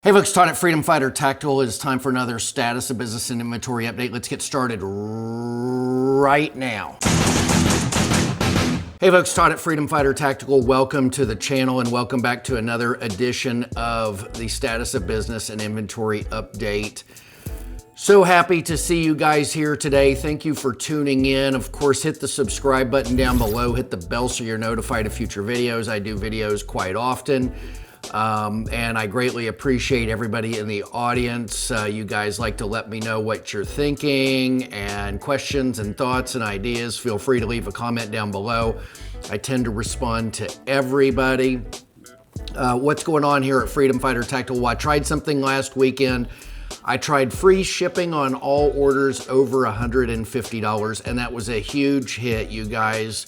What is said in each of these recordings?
Hey folks, Todd at Freedom Fighter Tactical. It is time for another status of business and inventory update. Let's get started right now. Hey folks, Todd at Freedom Fighter Tactical. Welcome to the channel and welcome back to another edition of the status of business and inventory update. So happy to see you guys here today. Thank you for tuning in. Of course, hit the subscribe button down below. Hit the bell so you're notified of future videos. I do videos quite often. And I greatly appreciate everybody in the audience. You guys like to let me know what you're thinking and questions and thoughts and ideas. Feel free to leave a comment down below. I tend to respond to everybody. What's going on here at Freedom Fighter Tactical? Well, I tried something last weekend. I tried free shipping on all orders over $150, and that was a huge hit, you guys.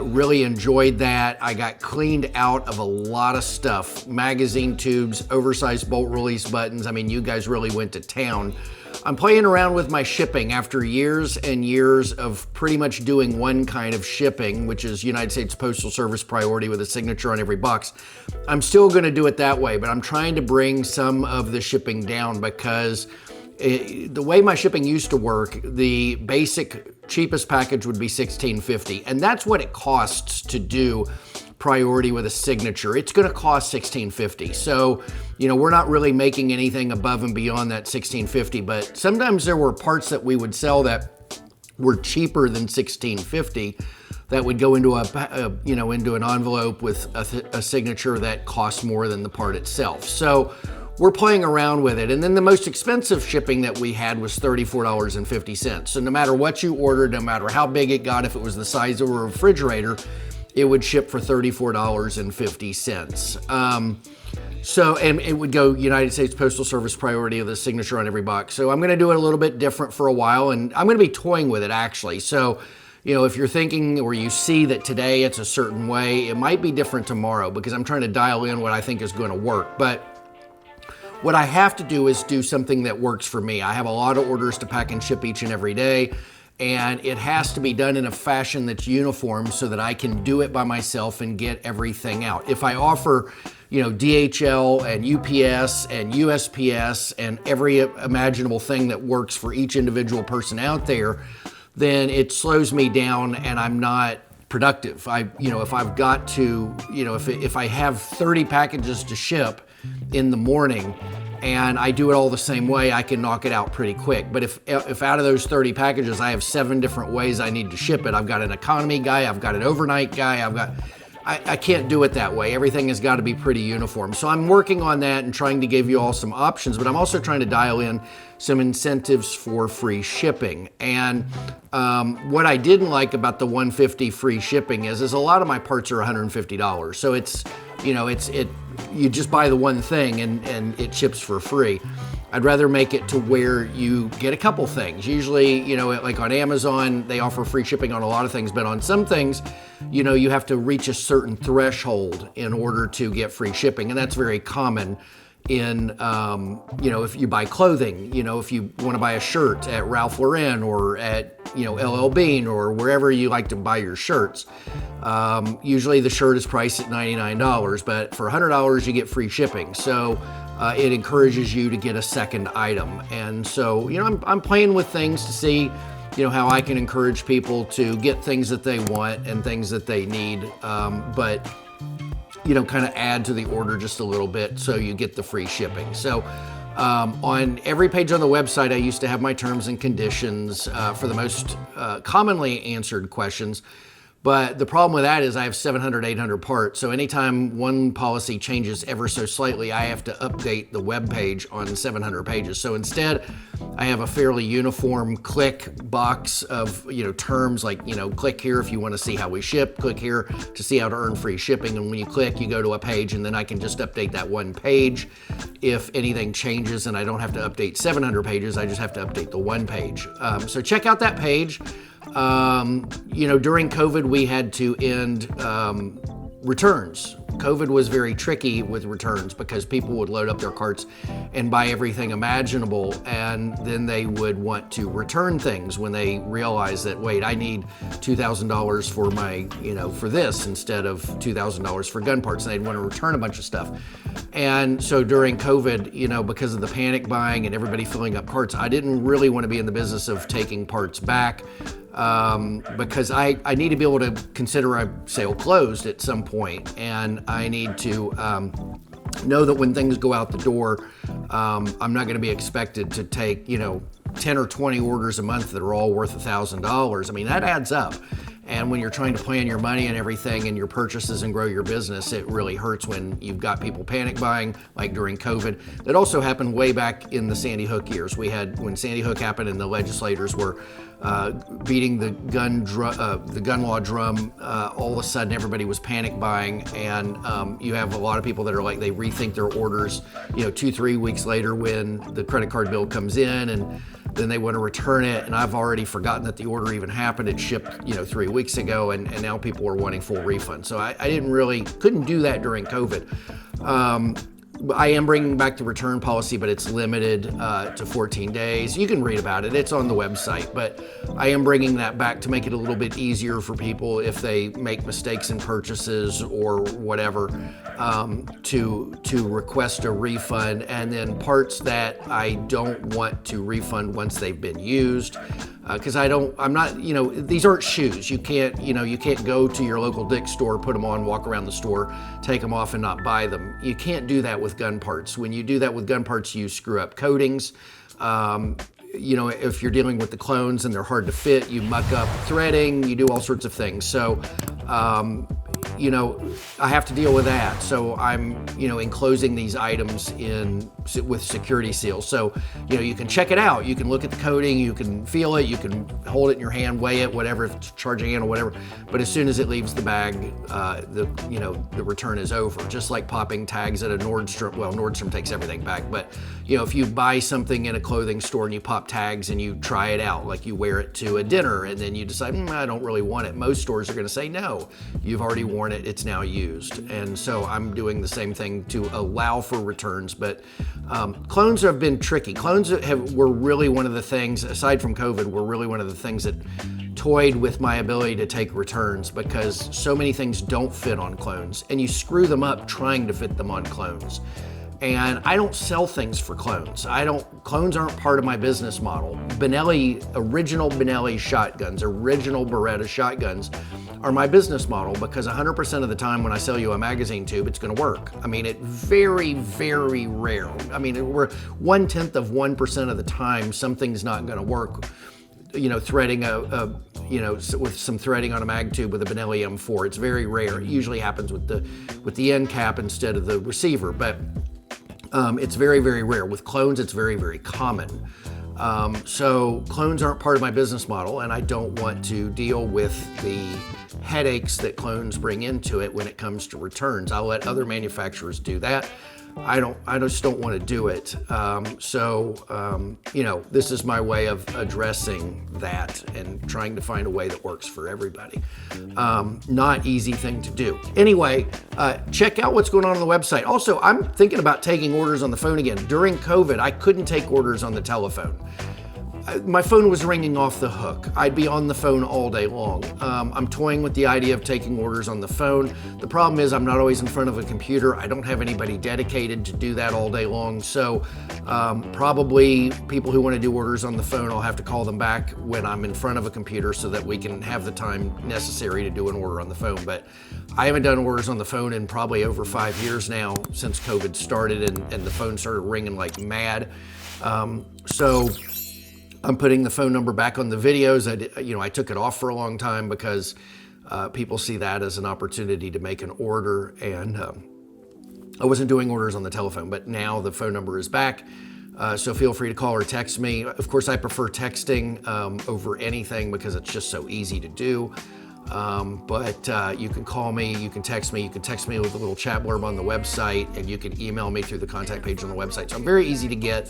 Really enjoyed that. I got cleaned out of a lot of stuff. Magazine tubes, oversized bolt release buttons. I mean, you guys really went to town. I'm playing around with my shipping after years and years of pretty much doing one kind of shipping, which is United States Postal Service priority with a signature on every box. I'm still gonna do it that way, but I'm trying to bring some of the shipping down because the way my shipping used to work, the basic cheapest package would be $16.50, and that's what it costs to do priority with a signature. It's gonna cost $16.50. So, you know, we're not really making anything above and beyond that $16.50, but sometimes there were parts that we would sell that were cheaper than $16.50 that would go into into an envelope with a signature that costs more than the part itself. So we're playing around with it. And then the most expensive shipping that we had was $34.50. So no matter what you ordered, no matter how big it got, if it was the size of a refrigerator, it would ship for $34.50. And it would go United States Postal Service priority with a signature on every box. So I'm gonna do it a little bit different for a while, and I'm gonna be toying with it actually. So, you know, if you're thinking or you see that today it's a certain way, it might be different tomorrow because I'm trying to dial in what I think is gonna work. But what I have to do is do something that works for me. I have a lot of orders to pack and ship each and every day, and it has to be done in a fashion that's uniform so that I can do it by myself and get everything out. If I offer, you know, DHL and UPS and USPS and every imaginable thing that works for each individual person out there, then it slows me down and I'm not productive. If I've got to, if I have 30 packages to ship in the morning and I do it all the same way, I can knock it out pretty quick. But if out of those 30 packages, I have 7 different ways I need to ship it. I've got an economy guy, I've got an overnight guy, I can't do it that way. Everything has got to be pretty uniform. So I'm working on that and trying to give you all some options, but I'm also trying to dial in some incentives for free shipping. And what I didn't like about the $150 free shipping is a lot of my parts are $150. So you just buy the one thing and it ships for free. I'd rather make it to where you get a couple things. Usually, like on Amazon, they offer free shipping on a lot of things, but on some things, you have to reach a certain threshold in order to get free shipping. And that's very common in, if you buy clothing, if you want to buy a shirt at Ralph Lauren or at, LL Bean or wherever you like to buy your shirts. Usually the shirt is priced at $99, but for $100 you get free shipping. So it encourages you to get a second item. And so, I'm playing with things to see, how I can encourage people to get things that they want and things that they need, but kind of add to the order just a little bit so you get the free shipping. So on every page on the website, I used to have my terms and conditions for the most commonly answered questions. But the problem with that is I have 700, 800 parts. So anytime one policy changes ever so slightly, I have to update the web page on 700 pages. So instead, I have a fairly uniform click box of terms like, click here if you want to see how we ship, click here to see how to earn free shipping. And when you click, you go to a page and then I can just update that one page. If anything changes and I don't have to update 700 pages, I just have to update the one page. So check out that page. During COVID, we had to end returns COVID was very tricky with returns because people would load up their carts and buy everything imaginable, and then they would want to return things when they realized that, wait, I need $2,000 for my, for this instead of $2,000 for gun parts, and they'd want to return a bunch of stuff. And so during COVID, because of the panic buying and everybody filling up carts, I didn't really want to be in the business of taking parts back. Because I need to be able to consider a sale closed at some point, and I need to know that when things go out the door, I'm not going to be expected to take 10 or 20 orders a month that are all worth $1,000. I mean, that adds up. And when you're trying to plan your money and everything and your purchases and grow your business, it really hurts when you've got people panic buying, like during COVID. That also happened way back in the Sandy Hook years. When Sandy Hook happened and the legislators were beating the gun law drum, all of a sudden everybody was panic buying, and you have a lot of people that are like, they rethink their orders 2-3 weeks later when the credit card bill comes in, and then they want to return it, and I've already forgotten that the order even happened. It shipped 3 weeks ago, and now people are wanting full refund. So I couldn't do that during COVID. I am bringing back the return policy, but it's limited to 14 days. You can read about it. It's on the website, but I am bringing that back to make it a little bit easier for people if they make mistakes in purchases or whatever, to request a refund. And then parts that I don't want to refund once they've been used, because these aren't shoes. You can't go to your local Dick's store, put them on, walk around the store, take them off and not buy them. You can't do that with gun parts. When you do that with gun parts, you screw up coatings. If you're dealing with the clones and they're hard to fit, you muck up threading, you do all sorts of things. So, I have to deal with that. So I'm, enclosing these items with security seals. So, you can check it out. You can look at the coating, you can feel it, you can hold it in your hand, weigh it, whatever, if it's charging in or whatever. But as soon as it leaves the bag, the return is over. Just like popping tags at a Nordstrom. Well, Nordstrom takes everything back, but if you buy something in a clothing store and you pop tags and you try it out, like you wear it to a dinner and then you decide, I don't really want it. Most stores are going to say, no, you've already worn it, it's now used. And so I'm doing the same thing to allow for returns. But clones have been tricky. Clones were really one of the things, aside from COVID, were really one of the things that toyed with my ability to take returns, because so many things don't fit on clones and you screw them up trying to fit them on clones. And I don't sell things for clones. Clones aren't part of my business model. Original Benelli shotguns, original Beretta shotguns are my business model, because 100% of the time when I sell you a magazine tube, it's gonna work. I mean, it's very, very rare. I mean, we're 1/10 of 1% of the time something's not gonna work. Threading with some threading on a mag tube with a Benelli M4. It's very rare. It usually happens with the end cap instead of the receiver, but it's very, very rare. With clones, it's very, very common. So clones aren't part of my business model, and I don't want to deal with the headaches that clones bring into it when it comes to returns. I'll let other manufacturers do that. I just don't want to do it. This is my way of addressing that and trying to find a way that works for everybody. Not easy thing to do. Anyway, check out what's going on the website. Also, I'm thinking about taking orders on the phone again. During COVID, I couldn't take orders on the telephone. My phone was ringing off the hook. I'd be on the phone all day long. I'm toying with the idea of taking orders on the phone. The problem is I'm not always in front of a computer. I don't have anybody dedicated to do that all day long. So probably people who want to do orders on the phone, I'll have to call them back when I'm in front of a computer so that we can have the time necessary to do an order on the phone. But I haven't done orders on the phone in probably over 5 years now, since COVID started and the phone started ringing like mad. So I'm putting the phone number back on the videos. I took it off for a long time because people see that as an opportunity to make an order, and I wasn't doing orders on the telephone, but now the phone number is back. So feel free to call or text me. Of course, I prefer texting over anything because it's just so easy to do. But you can call me, you can text me with a little chat blurb on the website, and you can email me through the contact page on the website. So I'm very easy to get,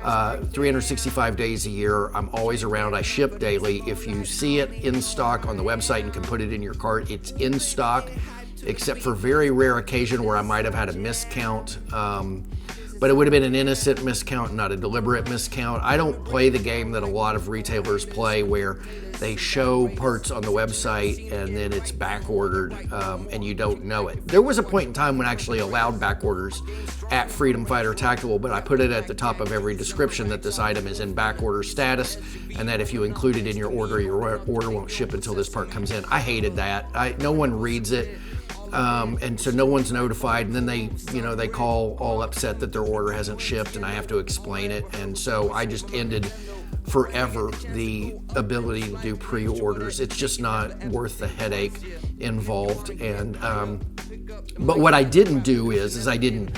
365 days a year. I'm always around. I ship daily. If you see it in stock on the website and can put it in your cart, it's in stock. except for very rare occasion where I might have had a miscount. But it would have been an innocent miscount, not a deliberate miscount. I don't play the game that a lot of retailers play where they show parts on the website and then it's back ordered and you don't know it. There was a point in time when I actually allowed back orders at Freedom Fighter Tactical, but I put it at the top of every description that this item is in back order status and that if you include it in your order won't ship until this part comes in. I hated that. No one reads it. And so no one's notified, and then they call all upset that their order hasn't shipped and I have to explain it. And so I just ended forever the ability to do pre-orders. It's just not worth the headache involved. And but what I didn't do is I did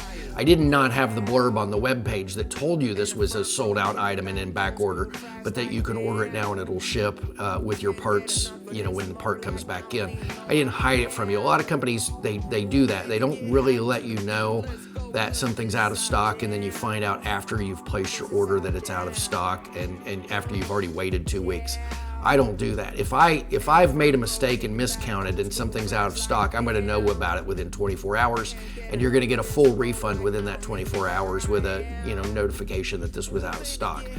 not have the blurb on the web page that told you this was a sold out item and in back order, but that you can order it now and it'll ship with your parts, when the part comes back in. I didn't hide it from you. A lot of companies, they do that. They don't really let you know that something's out of stock, and then you find out after you've placed your order that it's out of stock and after you've already waited 2 weeks. I don't do that. If I've made a mistake and miscounted and something's out of stock, I'm going to know about it within 24 hours, and you're going to get a full refund within that 24 hours with a notification that this was out of stock.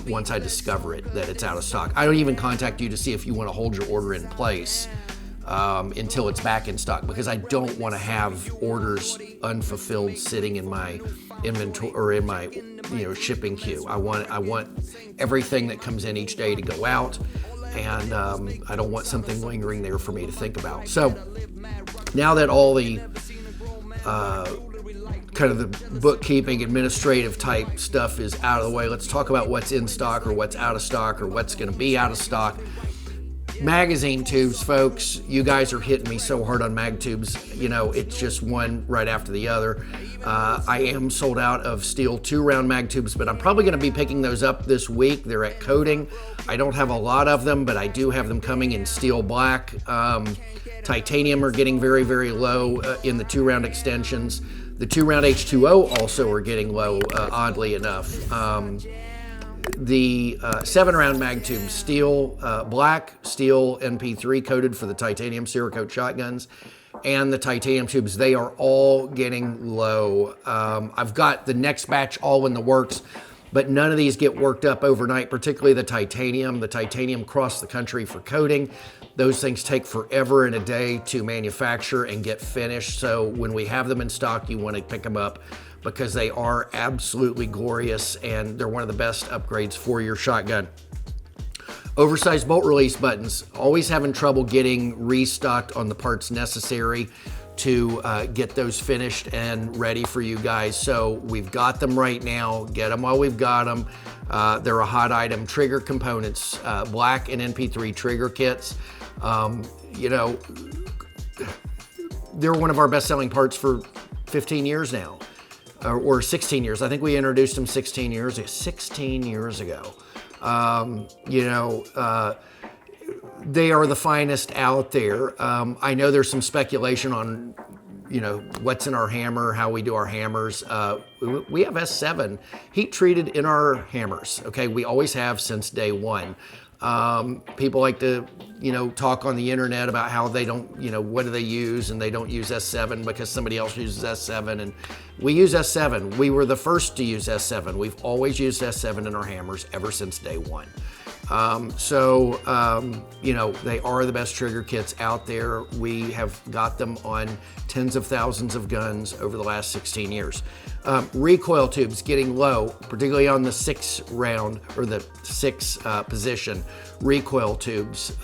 Once I discover it that it's out of stock, I don't even contact you to see if you want to hold your order in place until it's back in stock, because I don't want to have orders unfulfilled sitting in my inventory or in my shipping queue. I want everything that comes in each day to go out, and I don't want something lingering there for me to think about. So now that all the kind of the bookkeeping, administrative type stuff is out of the way, let's talk about what's in stock or what's out of stock or what's going to be out of stock. Magazine tubes, folks, you guys are hitting me so hard on mag tubes. It's just one right after the other. I am sold out of steel 2-round mag tubes, but I'm probably going to be picking those up this week. They're at coating. I don't have a lot of them, but I do have them coming in steel black. Titanium are getting very, very low in the 2-round extensions. The 2-round H2O also are getting low, oddly enough. The 7-round mag tubes, steel black, steel MP3 coated for the titanium Cerakote shotguns, and the titanium tubes, they are all getting low. I've got the next batch all in the works, but none of these get worked up overnight, particularly the titanium. The titanium cross the country for coating. Those things take forever and a day to manufacture and get finished. So when we have them in stock, you want to pick them up, because they are absolutely glorious and they're one of the best upgrades for your shotgun. Oversized bolt release buttons, always having trouble getting restocked on the parts necessary to get those finished and ready for you guys. So we've got them right now. Get them while we've got them. They're a hot item. Trigger components, black and MP3 trigger kits. They're one of our best-selling parts for 15 years now. Or 16 years. I think we introduced them 16 years ago. They are the finest out there. I know there's some speculation on, what's in our hammer, how we do our hammers. We have S7 heat treated in our hammers. Okay, we always have since day one. People like to, talk on the internet about how they don't, what do they use, and they don't use S7 because somebody else uses S7, and we use S7. We were the first to use S7. We've always used S7 in our hammers ever since day one. They are the best trigger kits out there. We have got them on tens of thousands of guns over the last 16 years. Recoil tubes getting low, particularly on the 6-round or the 6 position recoil tubes.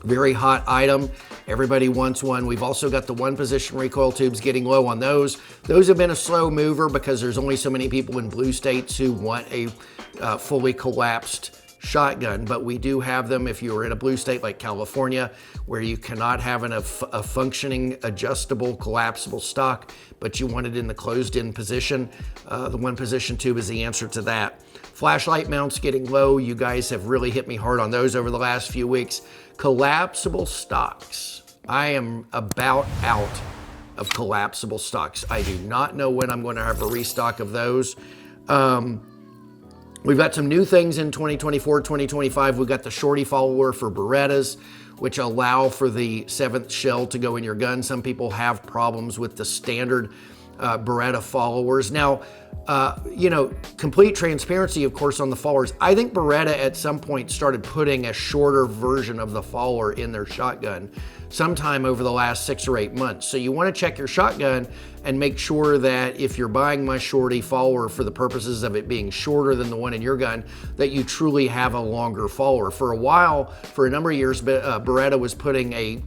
Very hot item. Everybody wants one. We've also got the 1-position recoil tubes getting low on those. Those have been a slow mover because there's only so many people in blue states who want a fully collapsed shotgun, but we do have them if you're in a blue state like California, where you cannot have a functioning, adjustable, collapsible stock, but you want it in the closed-in position. The 1-position tube is the answer to that. Flashlight mounts getting low. You guys have really hit me hard on those over the last few weeks. Collapsible stocks. I am about out of collapsible stocks. I do not know when I'm going to have a restock of those. We've got some new things in 2024, 2025. We've got the shorty follower for Berettas. which allow for the 7th shell to go in your gun. Some people have problems with the standard Beretta followers. Now, complete transparency, of course, on the followers. I think Beretta at some point started putting a shorter version of the follower in their shotgun sometime over the last 6 or 8 months. So you want to check your shotgun and make sure that if you're buying my shorty follower for the purposes of it being shorter than the one in your gun, that you truly have a longer follower. For a while, for a number of years, Beretta was putting a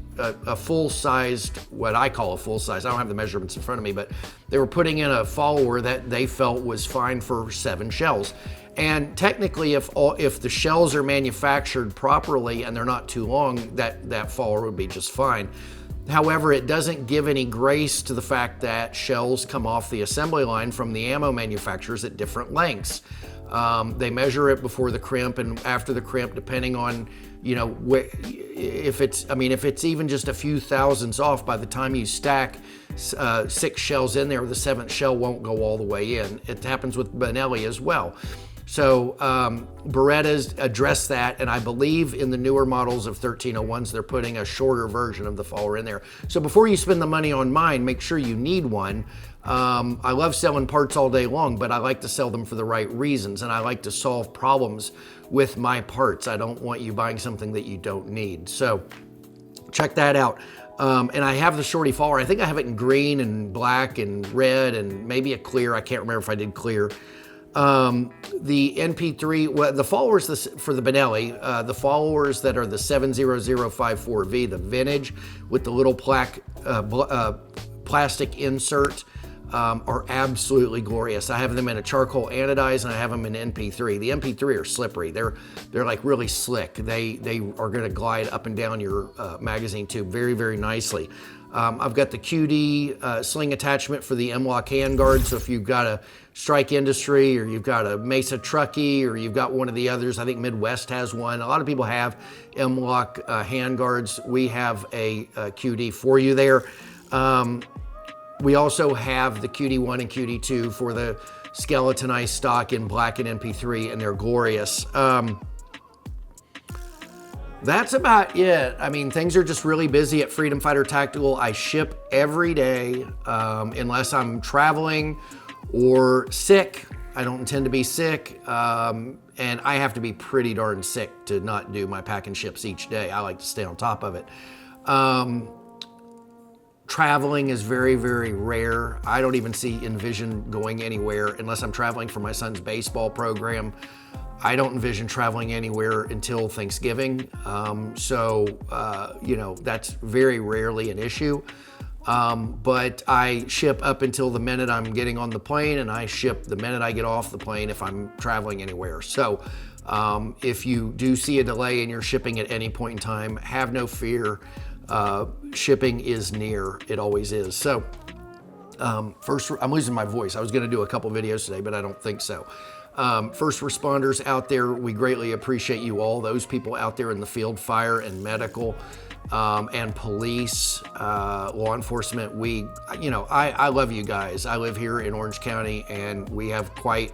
full-sized, what I call a full-size, I don't have the measurements in front of me, but they were putting in a follower that they felt was fine for 7 shells. And technically, if the shells are manufactured properly and they're not too long, that follower would be just fine. However, it doesn't give any grace to the fact that shells come off the assembly line from the ammo manufacturers at different lengths. They measure it before the crimp and after the crimp, depending on, if it's even just a few thousandths off, by the time you stack 6 shells in there, the 7th shell won't go all the way in. It happens with Benelli as well. So Beretta's addressed that, and I believe in the newer models of 1301s, they're putting a shorter version of the follower in there. So before you spend the money on mine, make sure you need one. I love selling parts all day long, but I like to sell them for the right reasons, and I like to solve problems with my parts. I don't want you buying something that you don't need. So check that out. And I have the shorty follower. I think I have it in green and black and red and maybe a clear. I can't remember if I did clear. The NP3, well, the followers for the Benelli, the followers that are the 70054V, the vintage with the little plastic insert, are absolutely glorious. I have them in a charcoal anodized and I have them in NP3. The NP3 are slippery. They're like really slick. They are going to glide up and down your magazine tube very, very nicely. I've got the QD sling attachment for the M-LOK handguard. So if you've got a Strike Industry or you've got a Mesa Truckee or you've got one of the others, I think Midwest has one. A lot of people have M-LOK handguards. We have a QD for you there. We also have the QD1 and QD2 for the skeletonized stock in black and NP3, and they're glorious. That's about it. I mean, things are just really busy at Freedom Fighter Tactical. I ship every day, unless I'm traveling or sick. I don't intend to be sick, and I have to be pretty darn sick to not do my pack and ships each day. I like to stay on top of it. Traveling is very, very rare. I don't even envision going anywhere unless I'm traveling for my son's baseball program. I don't envision traveling anywhere until Thanksgiving. That's very rarely an issue. But I ship up until the minute I'm getting on the plane, and I ship the minute I get off the plane if I'm traveling anywhere. So if you do see a delay in your shipping at any point in time, have no fear. Shipping is near. It always is. So first, I'm losing my voice. I was going to do a couple videos today, but I don't think so. First responders out there, we greatly appreciate you all. Those people out there in the field, fire and medical, and police, law enforcement. I love you guys. I live here in Orange County, and we have quite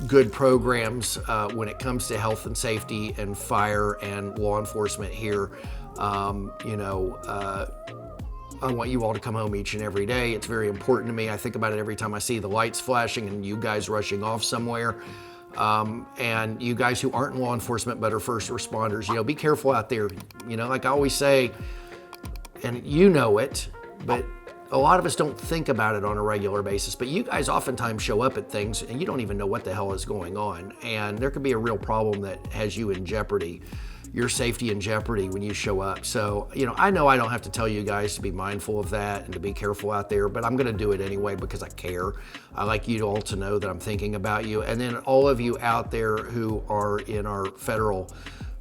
good programs when it comes to health and safety and fire and law enforcement here. I want you all to come home each and every day. It's very important to me. I think about it every time I see the lights flashing and you guys rushing off somewhere. And you guys who aren't in law enforcement but are first responders, be careful out there. Like I always say, and you know it, but a lot of us don't think about it on a regular basis. But you guys oftentimes show up at things and you don't even know what the hell is going on. And there could be a real problem that has you in jeopardy. Your safety in jeopardy when you show up. So, I know I don't have to tell you guys to be mindful of that and to be careful out there, but I'm gonna do it anyway because I care. I like you all to know that I'm thinking about you. And then all of you out there who are in our federal,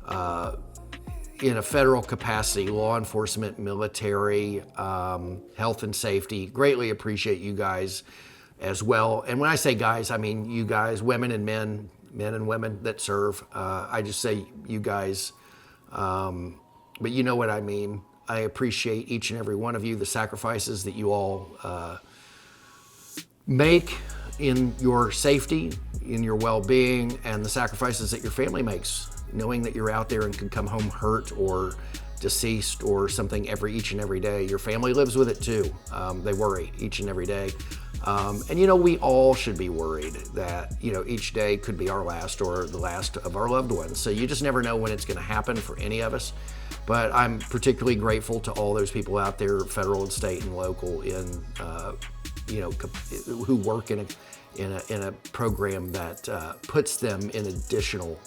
in a federal capacity, law enforcement, military, health and safety, greatly appreciate you guys as well. And when I say guys, I mean you guys, women and men and women that serve. I just say you guys, but you know what I mean. I appreciate each and every one of you, the sacrifices that you all make in your safety, in your well-being, and the sacrifices that your family makes knowing that you're out there and can come home hurt or deceased or something each and every day. Your family lives with it too. They worry each and every day. And you know, we all should be worried that, you know, each day could be our last or the last of our loved ones. So you just never know when it's going to happen for any of us. But I'm particularly grateful to all those people out there, federal and state and local, in you know, who work in a program that puts them in additional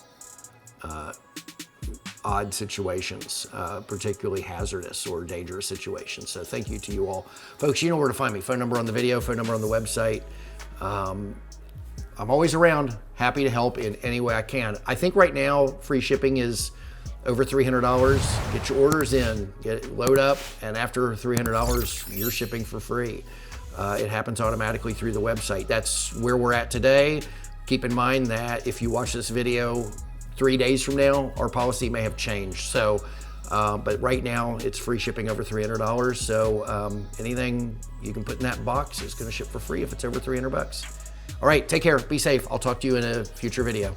odd situations, particularly hazardous or dangerous situations. So thank you to you all. Folks, you know where to find me. Phone number on the video, phone number on the website. I'm always around, happy to help in any way I can. I think right now, free shipping is over $300. Get your orders in, load up, and after $300, you're shipping for free. It happens automatically through the website. That's where we're at today. Keep in mind that if you watch this video 3 days from now, our policy may have changed. So, but right now it's free shipping over $300. So anything you can put in that box is gonna ship for free if it's over 300 bucks. All right, take care, be safe. I'll talk to you in a future video.